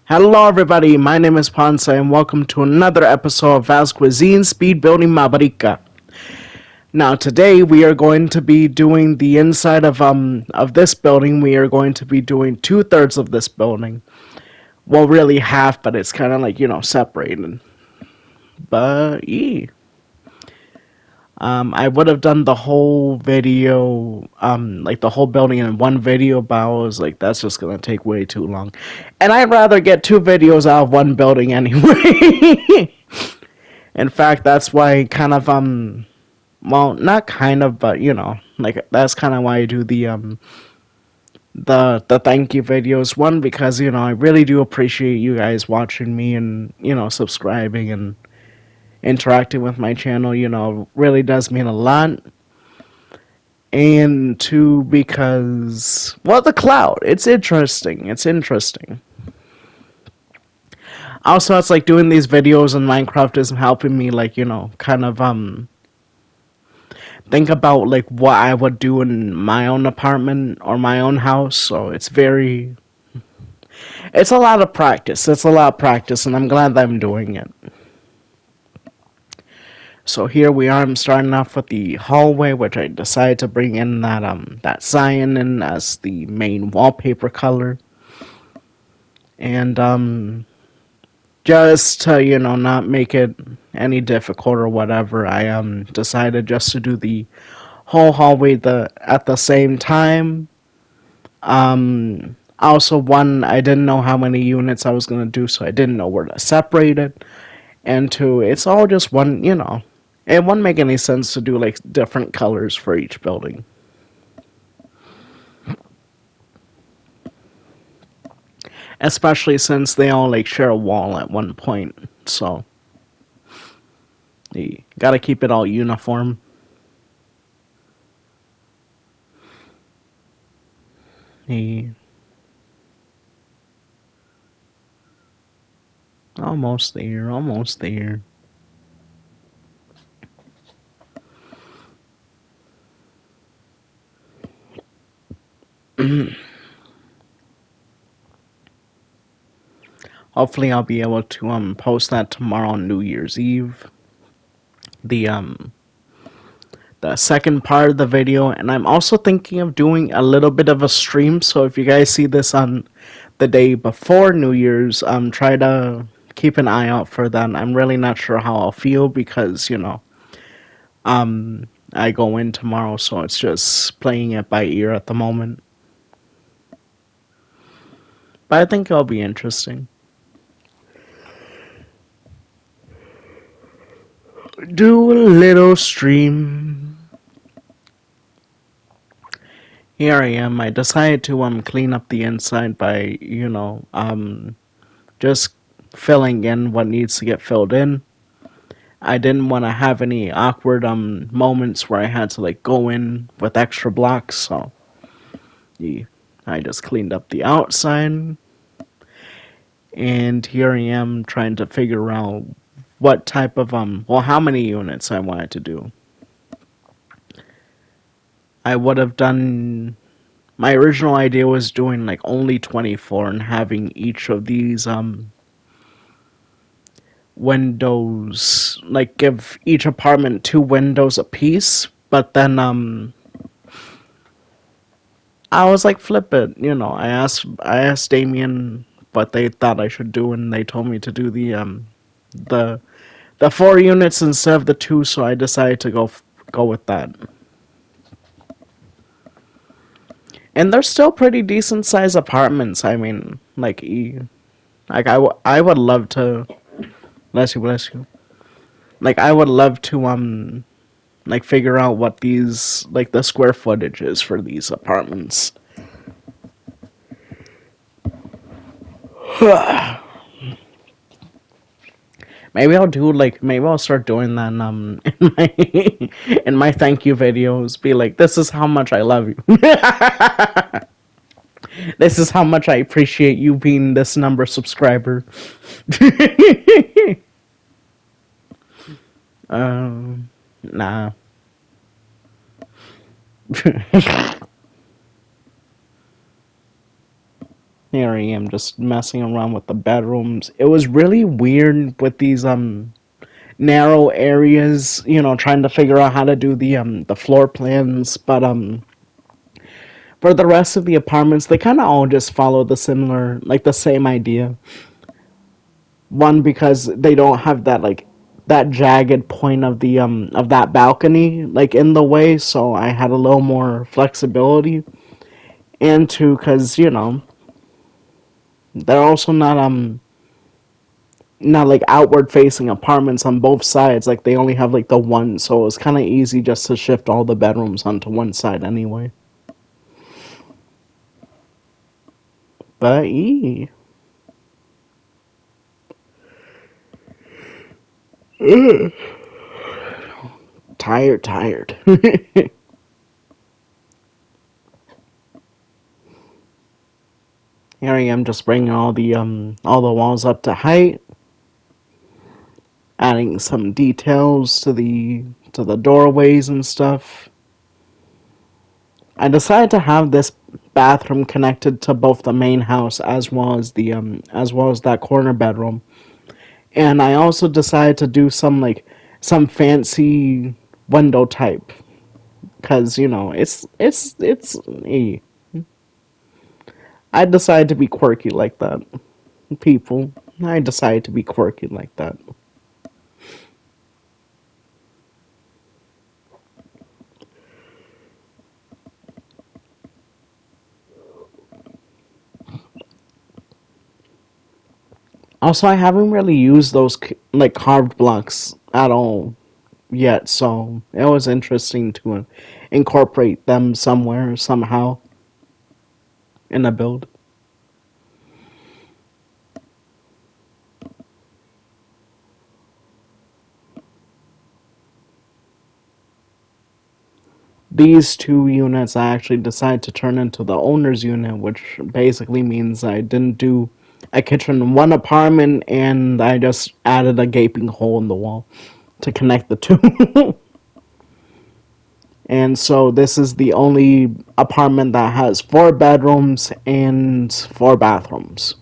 Hello, everybody. My name is Ponce, and welcome to another episode of Vast Cuisine Speed Building Mabrika. Now, today we are going to be doing the inside of this building. We are going to be doing 2/3 of this building. Well, really half, but it's kind of like separated. But yeah. I would have done the whole video, like the whole building in one video, but I was like, that's just gonna take way too long. And I'd rather get two videos out of one building anyway. In fact, that's why kind of, well, not kind of, but like that's kind of why I do the thank you videos. One, because, I really do appreciate you guys watching me and, subscribing and interacting with my channel, really does mean a lot. And two, because, well, the cloud, it's interesting. It's interesting. Also, it's like doing these videos in Minecraft is helping me, like, kind of, think about, like, what I would do in my own apartment or my own house. So it's a lot of practice. It's a lot of practice, and I'm glad that I'm doing it. So here we are. I'm starting off with the hallway, which I decided to bring in that cyan in as the main wallpaper color. And just to not make it any difficult or whatever, I decided just to do the whole hallway at the same time. Also, one, I didn't know how many units I was gonna do, so I didn't know where to separate it. And two, it's all just one, it wouldn't make any sense to do like different colors for each building. Especially since they all like share a wall at one point. So you gotta keep it all uniform. Yeah. Almost there, almost there. Hopefully I'll be able to post that tomorrow on New Year's Eve. The the second part of the video, and I'm also thinking of doing a little bit of a stream, so if you guys see this on the day before New Year's, try to keep an eye out for that. I'm really not sure how I'll feel because, I go in tomorrow, so it's just playing it by ear at the moment. But I think it'll be interesting. Do a little stream. Here I am. I decided to clean up the inside by, just filling in what needs to get filled in. I didn't want to have any awkward moments where I had to like go in with extra blocks, so yeah, I just cleaned up the outside. And here I am trying to figure out what type of well, how many units I wanted to do. I would have done, my original idea was doing like only 24 and having each of these windows, like give each apartment two windows apiece, but then I was like, flip it, I asked Damien what they thought I should do, and they told me to do the the 4 units instead of the two, so I decided to go with that. And they're still pretty decent sized apartments. I mean, like I would love to, bless you. Like I would love to like figure out what these like the square footage is for these apartments. Maybe I'll start doing that in my in my thank you videos. Be like, this is how much I love you. This is how much I appreciate you being this number subscriber. Nah. Here I am just messing around with the bedrooms. It was really weird with these narrow areas, trying to figure out how to do the floor plans, but for the rest of the apartments, they kind of all just follow the similar, like the same idea. One, because they don't have that like that jagged point of that balcony like in the way, so I had a little more flexibility. And two, because they're also not like outward facing apartments on both sides. Like they only have like the one, so it's kind of easy just to shift all the bedrooms onto one side anyway. But tired, tired. Here I am just bringing all the walls up to height, adding some details to the doorways and stuff. I decided to have this bathroom connected to both the main house as well as that corner bedroom. And I also decided to do some fancy window type cuz it's I decided to be quirky like that. People, I decided to be quirky like that. Also, I haven't really used those like carved blocks at all yet, so it was interesting to incorporate them somewhere somehow in a build. These two units I actually decided to turn into the owner's unit, which basically means I didn't do a kitchen in one apartment and I just added a gaping hole in the wall to connect the two. And so this is the only apartment that has four bedrooms and four bathrooms.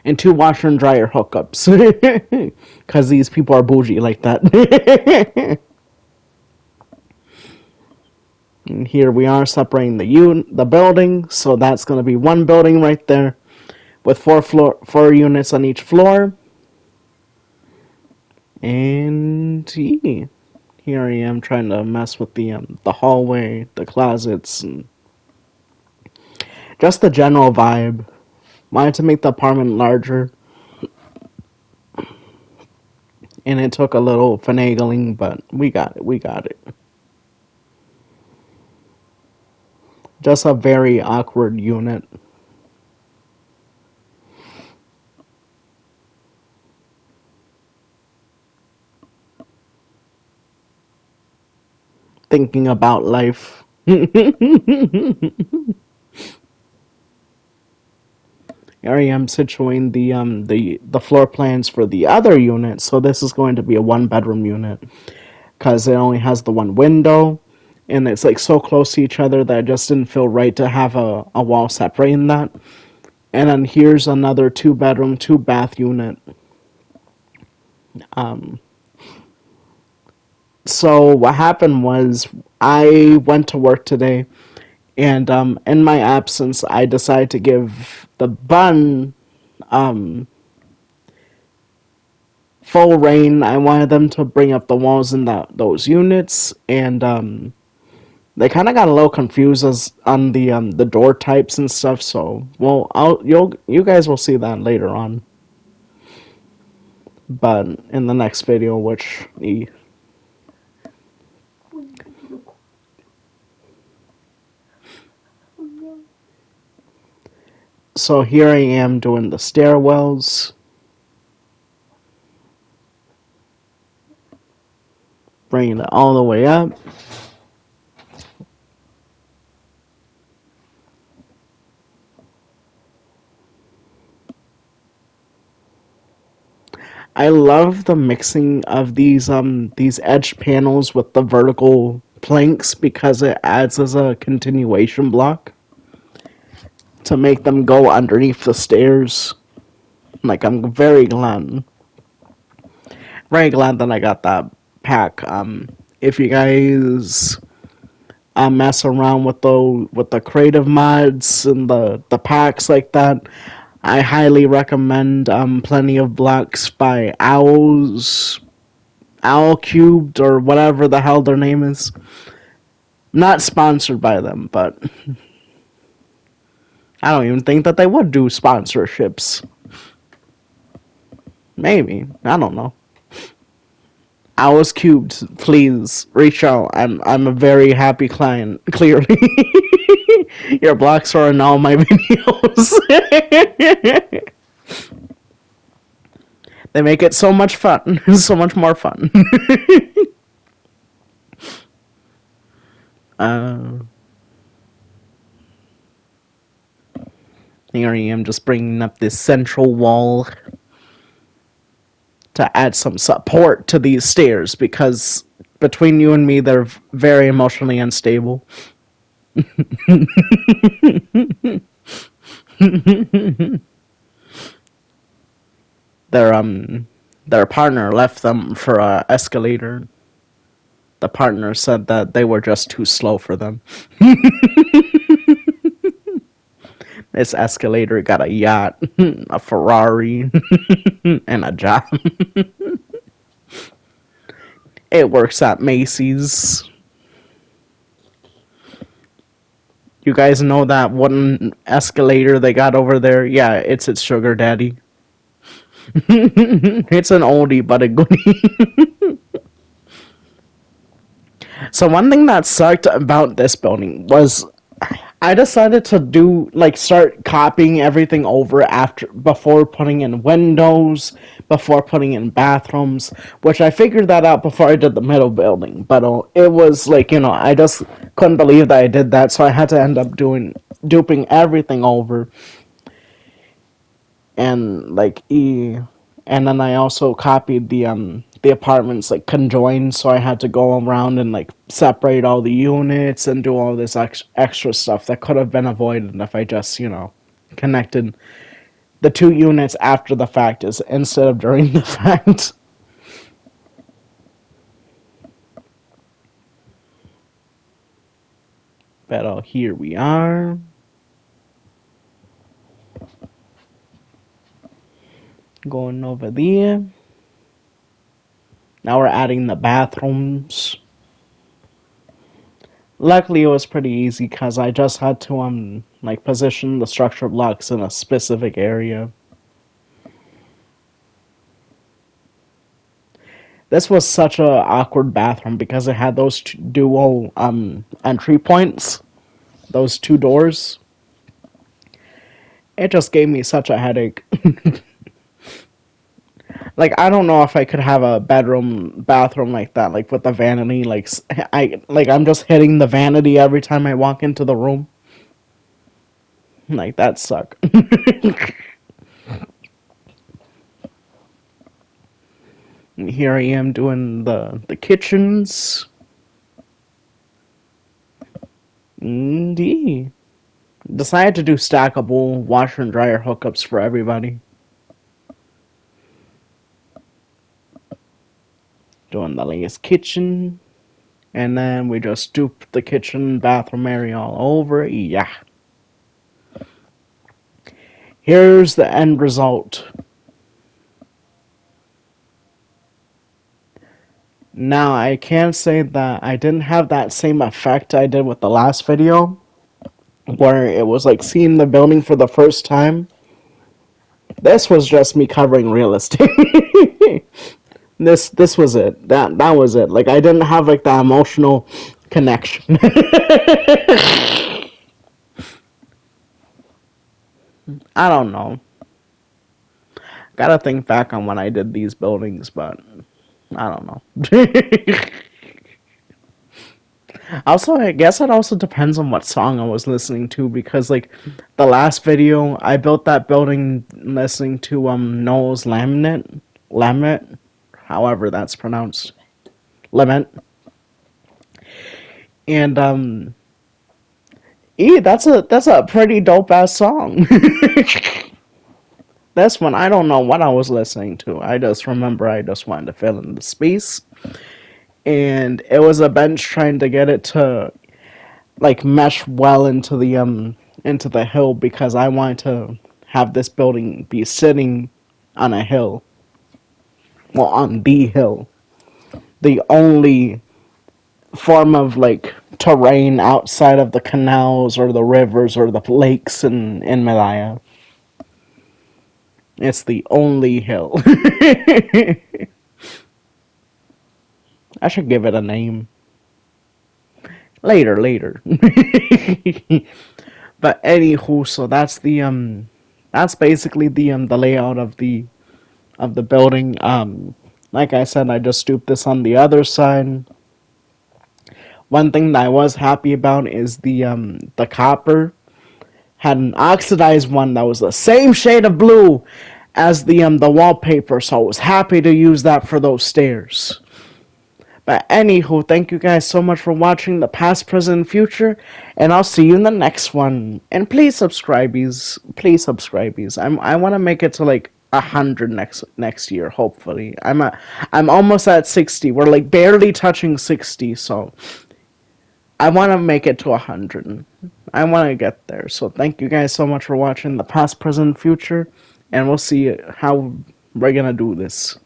And two washer and dryer hookups. Because these people are bougie like that. And here we are separating the building. So that's going to be one building right there with four units on each floor. And yeah, here I am trying to mess with the hallway, the closets, and just the general vibe. Wanted to make the apartment larger, and it took a little finagling, but we got it. We got it. Just a very awkward unit. Thinking about life. Here I am situating the floor plans for the other unit. So this is going to be a one bedroom unit because it only has the one window, and it's like so close to each other that it just didn't feel right to have a wall separating that. And then here's another two bedroom, two bath unit. So what happened was I went to work today, and in my absence, I decided to give the bun full reign. I wanted them to bring up the walls in those units, and they kind of got a little confused as on the door types and stuff. So, well, you guys will see that later on, but in the next video, which so here I am doing the stairwells, bringing it all the way up. I love the mixing of these edge panels with the vertical planks because it adds as a continuation block. to make them go underneath the stairs. Like, I'm very glad that I got that pack. If you guys mess around with the creative mods and the packs like that, I highly recommend Plenty of Blocks by Owl Cubed or whatever the hell their name is. Not sponsored by them, but I don't even think that they would do sponsorships. Maybe. I don't know. Owls Cubed, please reach out. I'm a very happy client, clearly. Your blocks are in all my videos. They make it so much fun. So much more fun. uh, Here I am just bringing up this central wall to add some support to these stairs because between you and me, they're very emotionally unstable. their their partner left them for a escalator. The partner said that they were just too slow for them. This escalator got a yacht, a Ferrari, and a job. It works at Macy's. You guys know that wooden escalator they got over there? Yeah, it's its sugar daddy. It's an oldie but a goodie. So one thing that sucked about this building was I decided to start copying everything over before putting in windows, before putting in bathrooms, which I figured that out before I did the middle building. But it was I just couldn't believe that I did that, so I had to end up duping everything over and and then I also copied the apartments conjoined, so I had to go around and separate all the units and do all this extra stuff that could have been avoided if I just connected the two units after the fact is instead of during the fact. But here we are. Going over there. Now we're adding the bathrooms. Luckily, it was pretty easy because I just had to position the structure blocks in a specific area. This was such a awkward bathroom because it had those dual entry points, those two doors. It just gave me such a headache. I don't know if I could have a bathroom like that, with the vanity. I'm just hitting the vanity every time I walk into the room. That suck. Here I am doing the kitchens. Indeed. Decided to do stackable washer and dryer hookups for everybody. Doing the latest kitchen. And then we just dupe the kitchen bathroom area all over. Yeah. Here's the end result. Now, I can say that I didn't have that same effect I did with the last video, where it was seeing the building for the first time. This was just me covering real estate. This was it. That was it. I didn't have the emotional connection. I don't know. Gotta think back on when I did these buildings, but I don't know. Also, I guess it also depends on what song I was listening to because the last video I built that building listening to Noel's Laminate, however that's pronounced. Lament. And That's a pretty dope ass song. This one, I don't know what I was listening to. I just remember I just wanted to fill in the space, and it was a bench trying to get it to like mesh well into the hill because I wanted to have this building be sitting on a hill. Well, on the hill. The only form of like terrain outside of the canals or the rivers or the lakes in Malaya. It's the only hill. I should give it a name. Later. But anywho, so that's basically the layout of the building. Like I said, I just stooped this on the other side. One thing that I was happy about is the copper had an oxidized one that was the same shade of blue as the wallpaper, so I was happy to use that for those stairs. But anywho, thank you guys so much for watching the past, present, future, and I'll see you in the next one. And please subscribees, please subscribees. I want to make it to like 100 next year, hopefully. I'm almost at 60. We're like barely touching 60, so I want to make it to 100. I want to get there. So thank you guys so much for watching the past, present, future, and we'll see how we're gonna do this.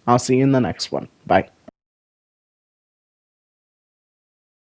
I'll see you in the next one. Bye.